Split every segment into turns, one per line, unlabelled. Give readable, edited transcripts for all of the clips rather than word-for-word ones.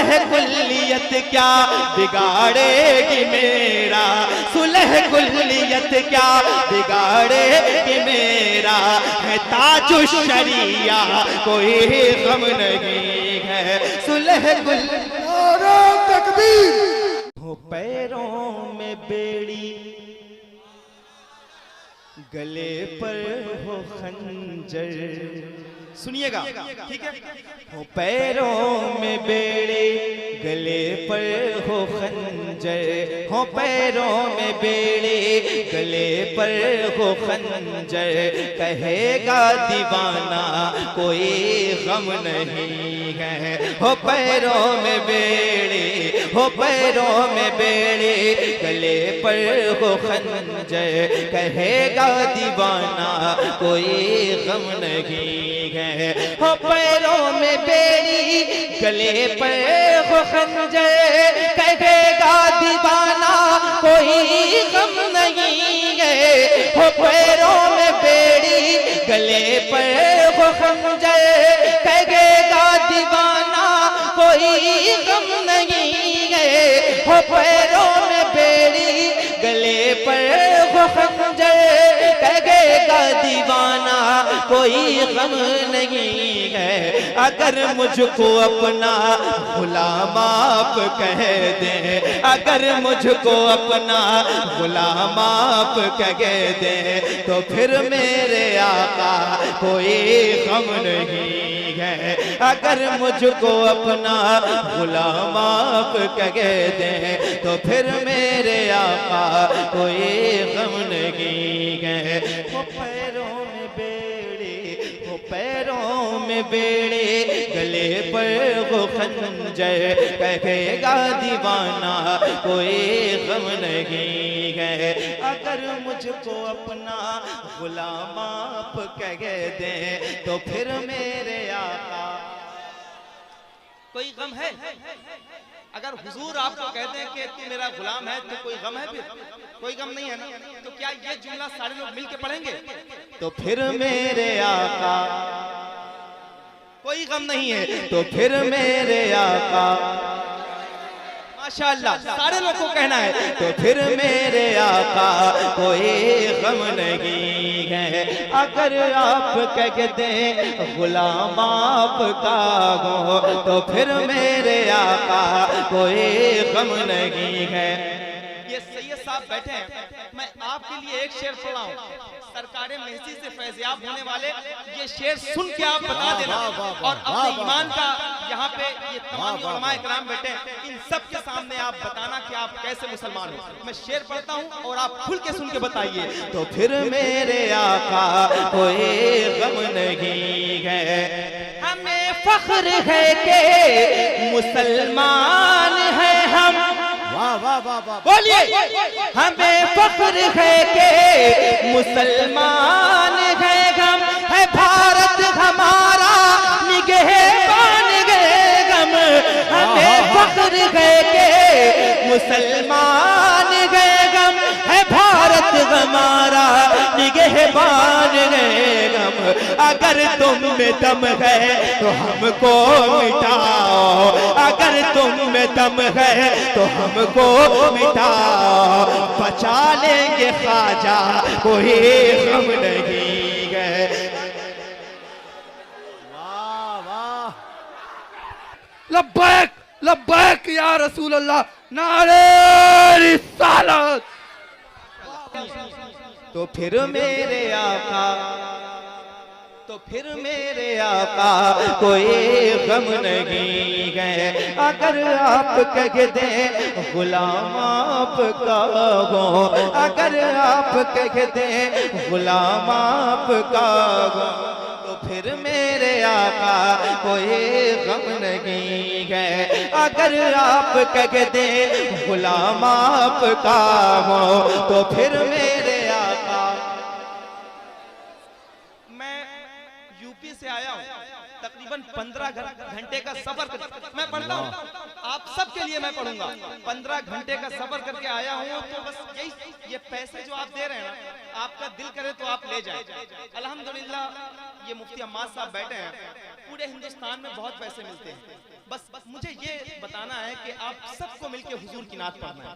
सुलह कुल्लियत क्या बिगाड़ेगी मेरा, सुलह कुल्लियत क्या बिगाड़ेगी मेरा, है ताजु शरिया कोई गम नहीं है, सुलह तकबीर। हो पैरों में बेड़ी, गले पर हो खंजर, सुनिएगा ठीक है। हो पैरों में बेड़ी, गले पर हो खंजर, हो पैरों में बेड़ी, गले पर हो खंजर, कहेगा दीवाना कोई गम नहीं है। हो पैरों में बेड़ी, हो पैरों में बेड़ी, गले पर हो खंजर, कहेगा दीवाना कोई गम नहीं है। हो पैरों में बेड़ी, गले पर हो खंजर, कहेगा दीवाना कोई गम नहीं है। हो पैरों में बेड़ी, गले पर हो खंजर, कहेगा दीवाना कोई गम नहीं है। हो पैरों में बेड़ी, गले पर हो खंजर, कहेगा दीवाना कोई गम नहीं है। अगर मुझको अपना गुलाम आप कह दें, अगर मुझको अपना गुलाम आप कह दें, तो फिर मेरे आका कोई गम नहीं है। अगर मुझको अपना गुलाम आप कह दें, तो फिर मेरे आका कोई गम नहीं है। वो पैरों में बेड़ी, वो पैरों में बेड़ी, गले पर वो खंजर, कहेगा दीवाना कोई गम नहीं है। अगर मुझको अपना गुलाम आप कह दें, तो फिर मेरे आका कोई गम है। अगर हुजूर आपको कहते हैं कि तू मेरा गुलाम है, तो कोई गम है? फिर कोई गम नहीं है ना। तो क्या ये जुमला सारे लोग मिलके पढ़ेंगे? तो फिर मेरे आका कोई गम नहीं है, तो फिर मेरे आका, माशाअल्लाह सारे लोग को कहना है, तो फिर मेरे आका कोई गम नहीं है। अगर आप कहते हैं गुलाम आपका हो, तो फिर मेरे आका कोई गम नहीं है। ये सैयद साहब बैठे हैं, मैं आपके लिए एक शेर पढ़ा हूँ। सरकारे महसी से फैज़याब होने वाले ये शेर सुन के आप बता देना, और अपने ईमान का यहाँ पे ये तमाम उलमा इकराम बैठे हैं, इन सब के सामने आप बताना कि आप कैसे मुसलमान हो। मैं शेर पढ़ता हूँ और आप खुल के सुन के बताइए। तो फिर मेरे आका कोई गम नहीं है, हमें फख्र है कि मुसलमान है हम। वाह वाह वाह वाह, बोलिए। हमें फख्र है कि मुसलमान है हम, है भारत हमारा निगहबान है गम। हमें फख्र है कि मुसलमान है गम, है भारत हमारा निगहबान है गम। अगर तुम में दम है तो हमको मिटाओ, अगर तुम में दम है तो हमको मिटाओ, बचा लेंगे ख्वाजा कोई गम नहीं है।
वाह वाह,
लब्बैक लब्बैक या रसूल अल्लाह, नारे रिसालत।
तो फिर मेरे आका, तो फिर मेरे आका कोई गम नहीं है। अगर आप कह दें गुलाम आपका हो, अगर आप कह दें गुलाम आपका हो, तो फिर मेरे आका कोई गम नहीं है। अगर आप कह दें गुलाम आपका हो, तो फिर मेरे आका। मैं यूपी से आया हूँ, तकरीबन 15 घंटे का सफर मैं पढ़ता हूँ, आप सबके लिए मैं पढ़ूंगा। 15 घंटे का सफर करके आया हूँ, तो बस यही, ये पैसे जो आप दे रहे हैं ना, आपका दिल करे तो आप ले जाएं। अल्हम्दुलिल्लाह ये मुफ्ती अम्माद साहब बैठे हैं, पूरे हिंदुस्तान में बहुत पैसे मिलते हैं, बस मुझे ये बताना है कि आप सबको मिलके हुजूर की नात पढ़ना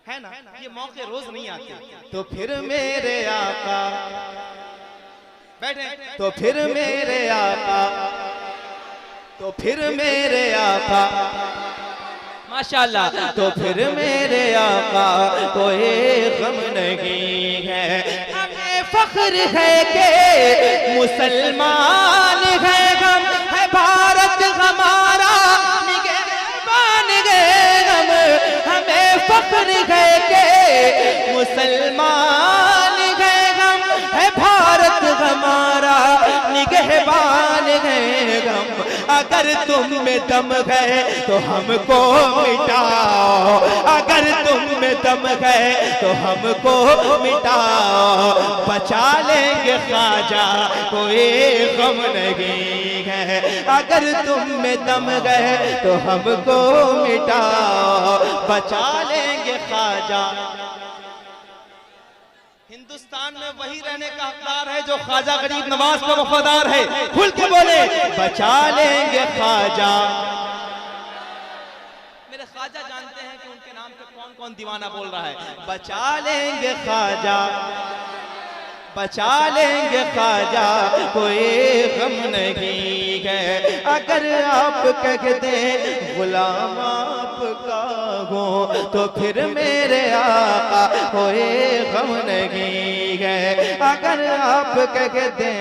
है ना, ये मौके रोज नहीं आते। तो फिर मेरे आका बैठे, तो फिर मेरे आका, तो फिर मेरे आका माशाल्लाह, तो फिर मेरे आका कोई गम नहीं है। हमें फख्र है कि मुसलमान है, गम है भारत हमारा निगहबान है हम। हमें फख्र है कि मुसलमान है, गम है भारत हमारा निगहबान है गम। अगर तुम में दम है तो हमको मिटाओ, अगर तुम में दम है तो हमको मिटाओ। बचा लेंगे ख्वाजा कोई गम नहीं है। अगर तुम में दम है तो हमको मिटाओ, बचा लेंगे ख्वाजा। हिंदुस्तान में वही रहने का हकदार है जो ख्वाजा गरीब नवाज का वफादार है। खुल के बोले बचा लेंगे ख्वाजा। मेरे ख्वाजा जानते हैं कि उनके नाम पे कौन कौन दीवाना बोल रहा है। बचा लेंगे ख्वाजा, बचा लेंगे ख्वाजा कोई गम नहीं है। अगर आप कह दे गुलाम आपका हो तो फिर मेरे आका कोई गम नहीं है। अगर आप कह दे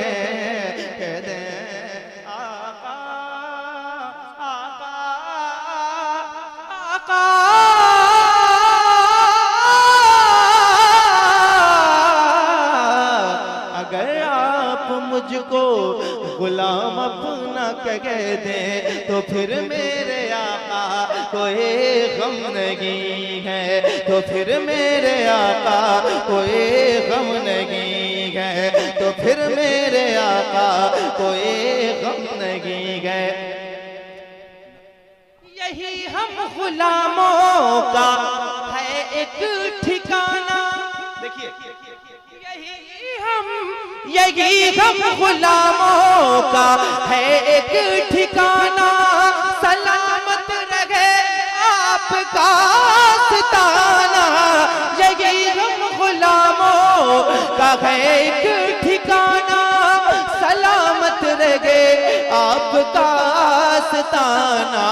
आका आका आका मुझको गुलाम अपना कह दे तो फिर मेरे आका कोई गम नहीं है। तो फिर मेरे आका कोई गम नहीं है। तो फिर मेरे आका कोई गम नहीं है। यही हम गुलामों का है एक ठिकाना। देखिए यही हम गुलामों का है एक ठिकाना। सलामत रहे आपका आस्ताना। यही हम गुलामों का है एक ठिकाना। सलामत रहे आपका आस्ताना।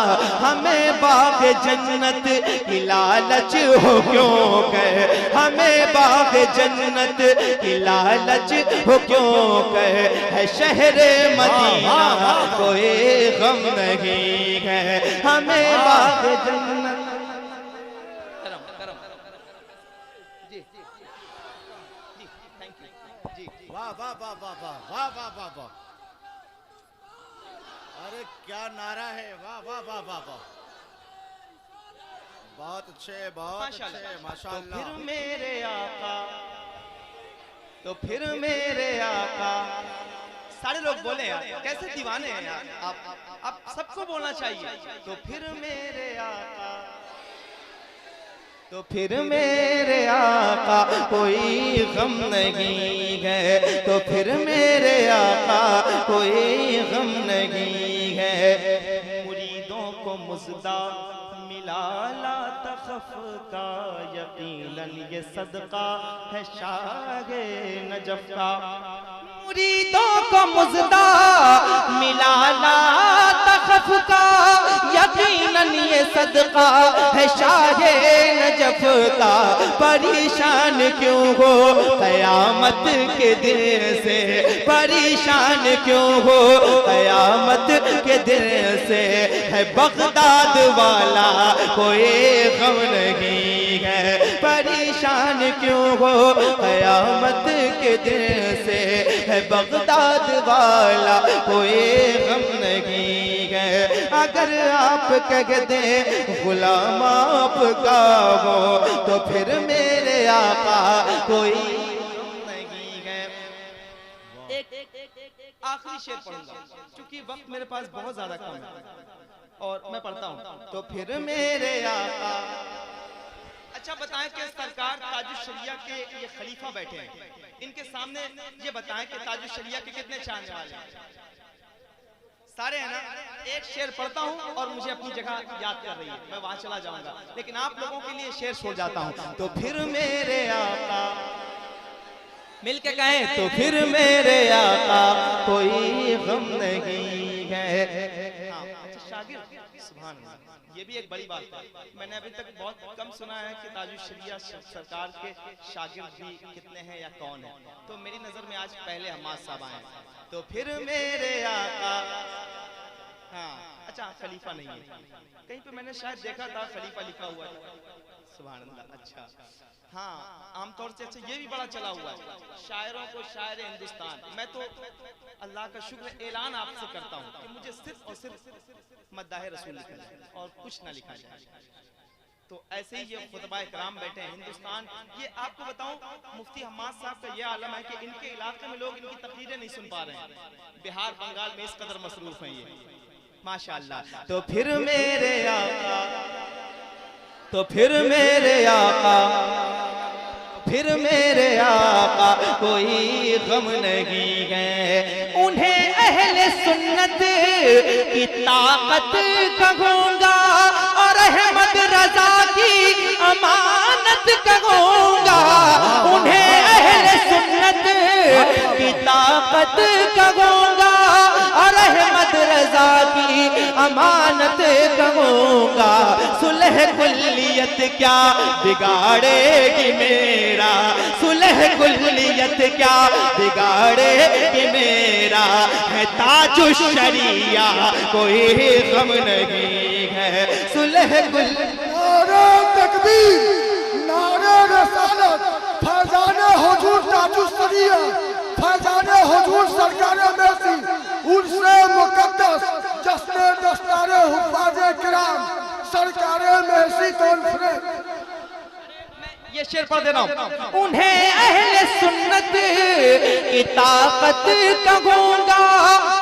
हमें बाग जन्नत की लालच हो क्यों कह, हमें बाग जन्नत की लालच हो क्यों कह। है शहर मदीना कोई गम नहीं है। हमें बाग जन्नत
वाह वाह वाह वाह वाह वाह वाह वाह वाह। अरे क्या नारा है, वाह वाह वाह वाह वाह। बहुत अच्छे, बहुत अच्छे, माशाअल्लाह।
तो फिर मेरे आका, तो फिर मेरे आका। सारे लोग बोले यार कैसे दीवाने हैं यार आप सबको बोलना चाहिए। तो फिर मेरे आका, तो फिर मेरे आका कोई गम नहीं है। तो फिर मेरे आका कोई गम नहीं है। मुरीदों को मुज़दा मिला ला तखफ का, यकीनन ये सदका है शाहे नजफ का। मुरीदों को मुज़दा मिला ला तखफ का, यकीनन ये सदका है शाहे नजफ का। परेशान क्यों हो क़यामत के दिन से, परेशान क्यों हो क़यामत के दिन से। है बगदाद वाला कोई गम नहीं है। परेशान क्यों हो क़यामत के दिन से। है बगदाद वाला कोई गम नहीं है। अगर आप कह दे गुलाम आपका हो तो फिर मेरे आका कोई नहीं है। आखिरी शेर पढ़ूंगा क्योंकि वक्त मेरे पास बहुत ज्यादा कम है और मैं पढ़ता हूँ। तो फिर मेरे आका। अच्छा बताएं कि सरकार ताजुश शरिया के ये खलीफा बैठे हैं, इनके सामने ये बताएं कि ताजुश शरिया के कितने चाहने वाले हैं। सारे हैं ना, एक शेर पढ़ता हूँ और मुझे अपनी जगह याद कर रही है, मैं वहां चला जाऊंगा, लेकिन आप लोगों के लिए शेर छोड़ जाता हूँ। तो फिर मेरे आका, मिलके कहें, तो फिर मेरे आका कोई गम नहीं है। हाँ, अच्छा शागिर्द, सुभान अल्लाह, ये भी एक बड़ी बात है। मैंने अभी तक बहुत कम सुना है कि ताजुश्शरिया सरकार के शागिर्द भी कितने हैं या कौन है, तो मेरी नजर में आज पहले हम्माद साहब आए। तो फिर मेरे आका, हाँ अच्छा खलीफा नहीं है, कहीं पे मैंने शायद देखा था खलीफा लिखा हुआ है, सुभान अल्लाह। अच्छा हाँ, आमतौर से अच्छा ये भी बड़ा चला हुआ है, शायरों को शायर हिंदुस्तान। मैं तो अल्लाह का शुक्र ऐलान आपसे करता हूँ कि मुझे सिर्फ और सिर्फ मद्दाह रसूल लिखा जाए और कुछ ना लिखा जाए। तो ऐसे ही ये खुतबा इकराम बैठे हैं हिंदुस्तान। ये आपको बताऊं, मुफ्ती हम्माद साहब का ये आलम है कि इनके इलाके में लोग इनकी तकरीरें नहीं सुन पा रहे हैं, बिहार बंगाल में इस कदर मसरूफ हैं ये, माशाअल्लाह। तो फिर मेरे आका, तो फिर मेरे आका, फिर मेरे आका कोई गम नहीं है। उन्हें अहले सुन्नत की ताकत कहूंगा और अहमद रजा की अमानत कहूंगा। उन्हें अहले सुन्नत की ताकत कहूंगा और अहमद रजा की अमानत कहूंगा। सुलह कुल्लियत क्या बिगाड़ेगी मेरा, सुलह कुल्लियत क्या बिगाड़ेगी मेरा। है ताजुश्शरिया कोई गम नहीं है, सुलह कुल।
नारे तकबीर, नारे रसालत, फैजाने हुजूर ताजुश्शरिया, फैजाने हुजूर सरकारे मेसी, उर्से मुकद्दस जश्ने दस्तारे हुफ़ाज़े किराम सरकारे मेसी कॉन्फ्रेंस।
ये शेर पढ़ दे रहा हूं। उन्हें अहले सुन्नत की ताकत कहूंगा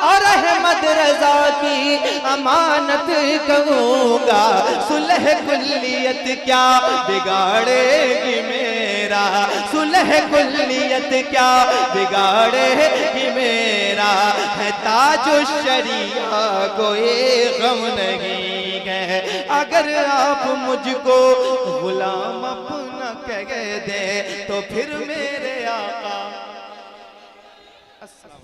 और अहमद रजा की अमानत कहूंगा। सुलह कुल्लियत क्या बिगाड़ेगी मेरा, सुलह कुल्लियत क्या बिगाड़ेगी मेरा। है ताजुश्शरिया कोई गम नहीं है। अगर आप मुझको गुलाम अपना कह दे तो फिर मेरे आका। अस्सलाम।